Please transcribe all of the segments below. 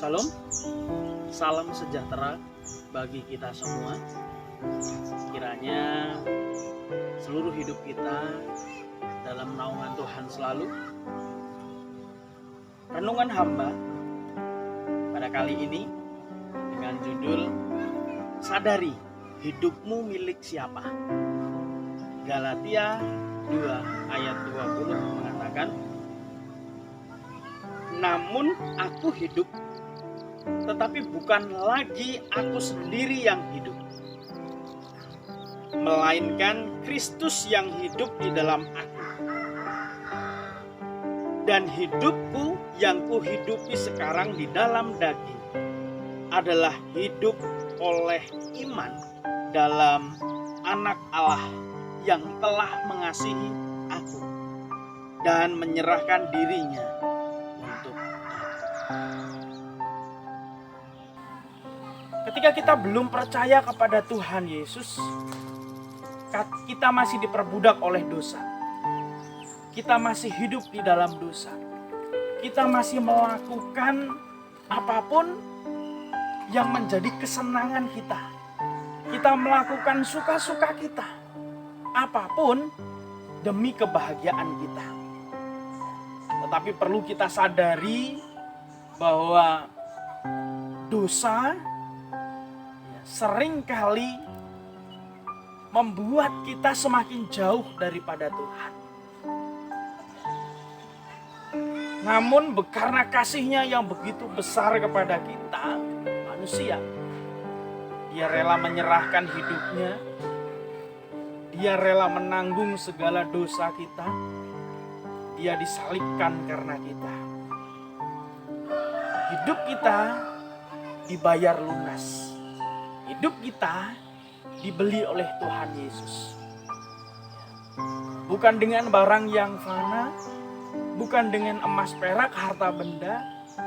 Salam, salam sejahtera bagi kita semua. Kiranya seluruh hidup kita dalam naungan Tuhan selalu. Renungan hamba pada kali ini dengan judul Sadari hidupmu milik siapa. Galatia 2 ayat 20 mengatakan, namun aku hidup, tetapi bukan lagi aku sendiri yang hidup, melainkan Kristus yang hidup di dalam aku. Dan hidupku yang kuhidupi sekarang di dalam daging adalah hidup oleh iman dalam Anak Allah yang telah mengasihi aku dan menyerahkan dirinya untuk aku. Ketika kita belum percaya kepada Tuhan Yesus, kita masih diperbudak oleh dosa. Kita masih hidup di dalam dosa. Kita masih melakukan apapun yang menjadi kesenangan kita. Kita melakukan suka-suka kita. Apapun demi kebahagiaan kita. Tetapi perlu kita sadari bahwa dosa seringkali membuat kita semakin jauh daripada Tuhan. Namun karena kasih-Nya yang begitu besar kepada kita, manusia, Dia rela menyerahkan hidupnya. Dia rela menanggung segala dosa kita. Dia disalibkan karena kita. Hidup kita dibayar lunas. Hidup kita dibeli oleh Tuhan Yesus. Bukan dengan barang yang fana, bukan dengan emas perak, harta benda,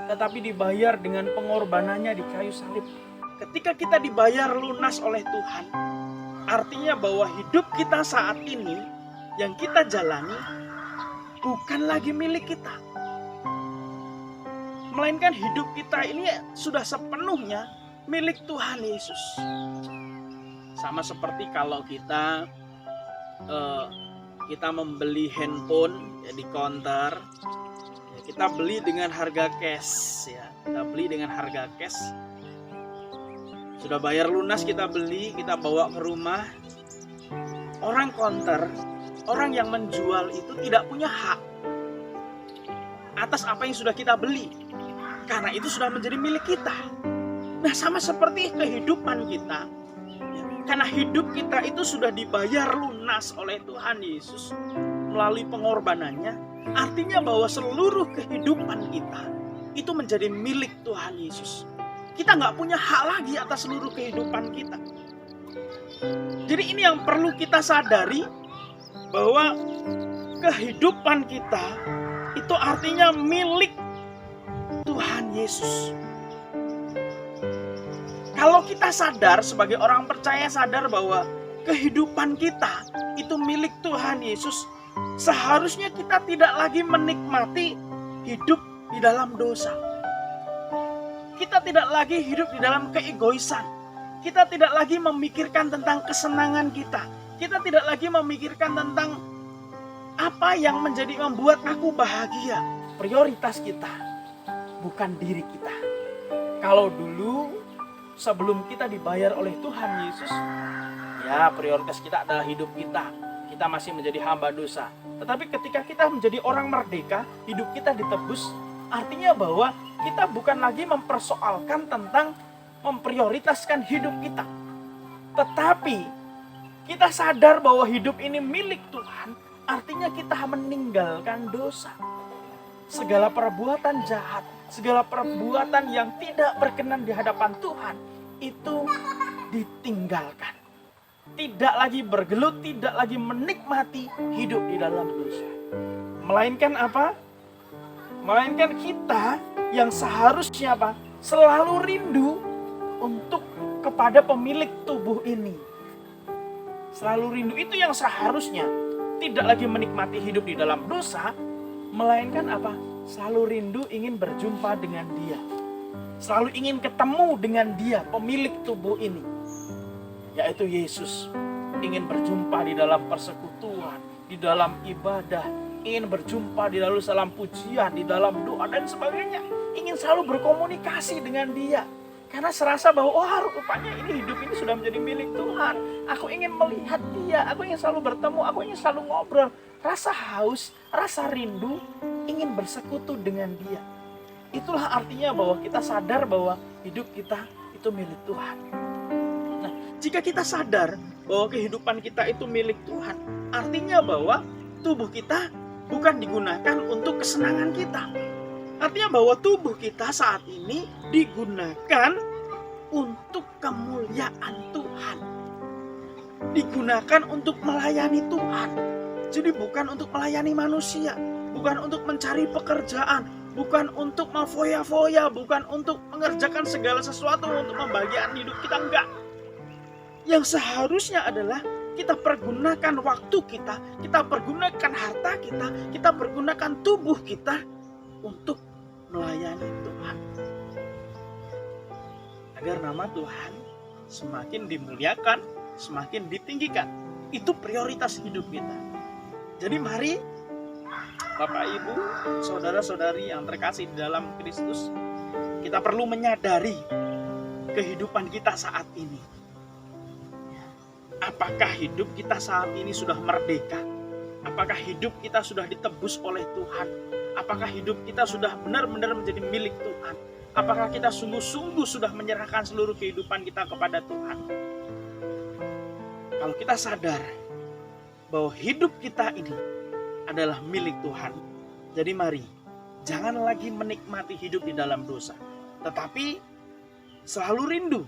tetapi dibayar dengan pengorbanannya di kayu salib. Ketika kita dibayar lunas oleh Tuhan, artinya bahwa hidup kita saat ini yang kita jalani bukan lagi milik kita. Melainkan hidup kita ini sudah sepenuhnya milik Tuhan Yesus. Sama seperti kalau kita membeli handphone ya, di counter, ya, kita beli dengan harga cash ya. Kita beli dengan harga cash. Sudah bayar lunas, kita beli, kita bawa ke rumah. Orang counter, orang yang menjual itu tidak punya hak atas apa yang sudah kita beli. Karena itu sudah menjadi milik kita. Nah, sama seperti kehidupan kita. Karena hidup kita itu sudah dibayar lunas oleh Tuhan Yesus melalui pengorbanannya. Artinya bahwa seluruh kehidupan kita itu menjadi milik Tuhan Yesus. Kita nggak punya hak lagi atas seluruh kehidupan kita. Jadi ini yang perlu kita sadari, bahwa kehidupan kita itu artinya milik Tuhan Yesus. Kalau kita sadar, sebagai orang percaya sadar bahwa kehidupan kita itu milik Tuhan Yesus, seharusnya kita tidak lagi menikmati hidup di dalam dosa. Kita tidak lagi hidup di dalam keegoisan. Kita tidak lagi memikirkan tentang kesenangan kita. Kita tidak lagi memikirkan tentang apa yang membuat aku bahagia. Prioritas kita bukan diri kita. Kalau dulu sebelum kita dibayar oleh Tuhan Yesus, ya prioritas kita adalah hidup kita. Kita masih menjadi hamba dosa. Tetapi ketika kita menjadi orang merdeka, hidup kita ditebus, artinya bahwa kita bukan lagi mempersoalkan tentang memprioritaskan hidup kita. Tetapi kita sadar bahwa hidup ini milik Tuhan, artinya kita meninggalkan dosa. Segala perbuatan jahat, segala perbuatan yang tidak berkenan di hadapan Tuhan, itu ditinggalkan. Tidak lagi bergelut, tidak lagi menikmati hidup di dalam dosa. Melainkan apa? Melainkan kita yang seharusnya apa? Selalu rindu untuk kepada pemilik tubuh ini. Selalu rindu itu yang seharusnya tidak lagi menikmati hidup di dalam dosa, melainkan apa? Selalu rindu ingin berjumpa dengan Dia. selalu ingin ketemu dengan Dia, pemilik tubuh ini, yaitu Yesus. Ingin berjumpa di dalam persekutuan, di dalam ibadah, ingin berjumpa di dalam pujian, di dalam doa dan sebagainya. Ingin selalu berkomunikasi dengan Dia. Karena serasa bahwa rupanya ini hidup ini sudah menjadi milik Tuhan. Aku ingin melihat Dia, aku ingin selalu bertemu, aku ingin selalu ngobrol. Rasa haus, rasa rindu, ingin bersekutu dengan Dia. Itulah artinya bahwa kita sadar bahwa hidup kita itu milik Tuhan. Nah, jika kita sadar bahwa kehidupan kita itu milik Tuhan, artinya bahwa tubuh kita bukan digunakan untuk kesenangan kita. Artinya bahwa tubuh kita saat ini digunakan untuk kemuliaan Tuhan. Digunakan untuk melayani Tuhan. Jadi bukan untuk melayani manusia, bukan untuk mencari pekerjaan, bukan untuk memfoya-foya, bukan untuk mengerjakan segala sesuatu untuk membahagiakan hidup kita, enggak. Yang seharusnya adalah kita pergunakan waktu kita pergunakan harta kita pergunakan tubuh kita untuk melayani Tuhan. Agar nama Tuhan semakin dimuliakan, semakin ditinggikan. Itu prioritas hidup kita. Jadi mari Bapak Ibu, saudara-saudari yang terkasih di dalam Kristus, kita perlu menyadari kehidupan kita saat ini. Apakah hidup kita saat ini sudah merdeka? Apakah hidup kita sudah ditebus oleh Tuhan? Apakah hidup kita sudah benar-benar menjadi milik Tuhan? Apakah kita sungguh-sungguh sudah menyerahkan seluruh kehidupan kita kepada Tuhan? Kalau kita sadar bahwa hidup kita ini adalah milik Tuhan, jadi mari, jangan lagi menikmati hidup di dalam dosa, tetapi selalu rindu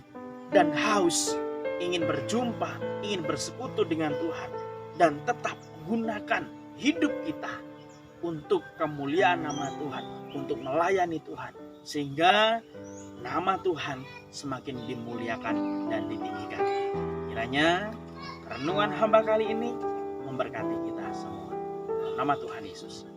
dan haus ingin berjumpa, ingin bersekutu dengan Tuhan, dan tetap gunakan hidup kita untuk kemuliaan nama Tuhan, untuk melayani Tuhan, sehingga nama Tuhan semakin dimuliakan dan ditinggikan. Kiranya renungan hamba kali ini memberkati kita semua. Nama Tuhan Yesus.